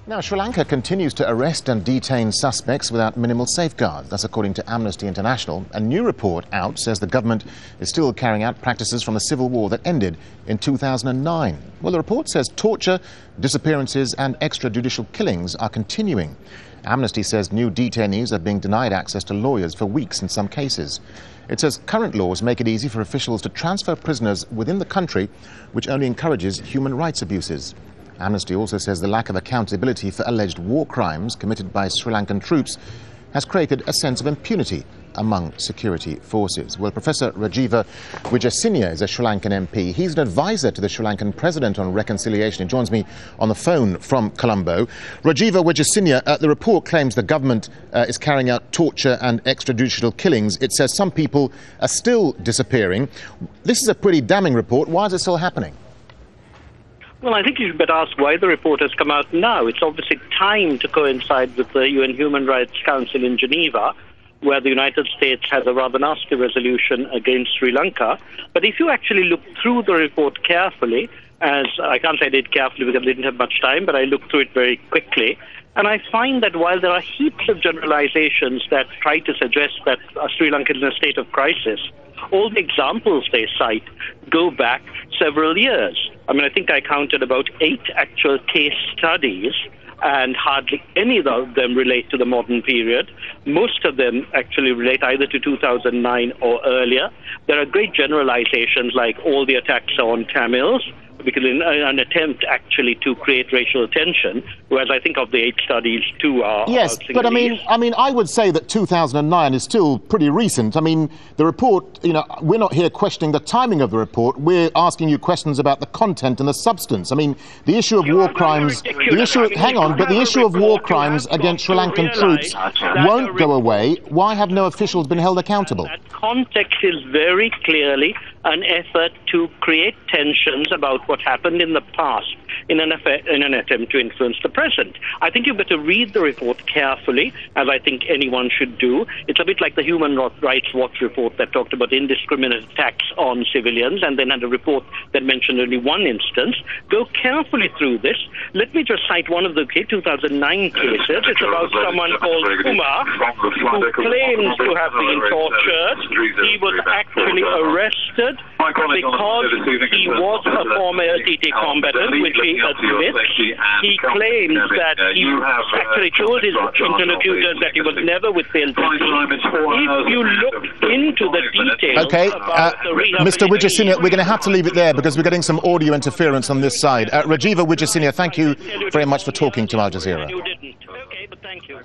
Now, Sri Lanka continues to arrest and detain suspects without minimal safeguards. That's according to Amnesty International. A new report out says the government is still carrying out practices from the civil war that ended in 2009. Well, the report says torture, disappearances and extrajudicial killings are continuing. Amnesty says new detainees are being denied access to lawyers for weeks in some cases. It says current laws make it easy for officials to transfer prisoners within the country, which only encourages human rights abuses. Amnesty also says the lack of accountability for alleged war crimes committed by Sri Lankan troops has created a sense of impunity among security forces. Well, Professor Rajiva Wijesinha is a Sri Lankan MP. He's an advisor to the Sri Lankan President on reconciliation. He joins me on the phone from Colombo. Rajiva Wijesinha, the report claims the government is carrying out torture and extrajudicial killings. It says some people are still disappearing. This is a pretty damning report. Why is it still happening? Well, I think you should better ask why the report has come out now. It's obviously timed to coincide with the UN Human Rights Council in Geneva, where the United States has a rather nasty resolution against Sri Lanka. But if you actually look through the report carefully, as I can't say I did carefully because I didn't have much time, but I looked through it very quickly, and I find that while there are heaps of generalizations that try to suggest that Sri Lanka is in a state of crisis, all the examples they cite go back several years. I mean, I think I counted about 8 actual case studies, and hardly any of them relate to the modern period. Most of them actually relate either to 2009 or earlier. There are great generalizations like all the attacks on Tamils, because in an attempt actually to create racial tension, whereas I think of the 8 studies, 2 are... Yes, but I mean, I would say that 2009 is still pretty recent. I mean, the report, we're not here questioning the timing of the report. We're asking you questions about the content and the substance. I mean, the issue of war crimes... The issue of war crimes against Sri Lankan troops won't go away. Why have no officials been held accountable? That context is very clearly an effort to create tensions about what happened in the past in an attempt to influence the present. I think you better read the report carefully, as I think anyone should do. It's a bit like the Human Rights Watch report that talked about indiscriminate attacks on civilians and then had a report that mentioned only one instance. Go carefully through this. Let me just cite one of the 2009 cases. It's about someone called Umar who claims to have been tortured. He was actually arrested because he was a former DT combatant, which he admits. He claims that he actually told his interlocutors that he was never with the LTT. If you look into the details... Okay, Mr. Wijesinha, we're going to have to leave it there because we're getting some audio interference on this side. Rajiva Wijesinha, thank you very much for talking to Al Jazeera. You didn't. Okay, but thank you.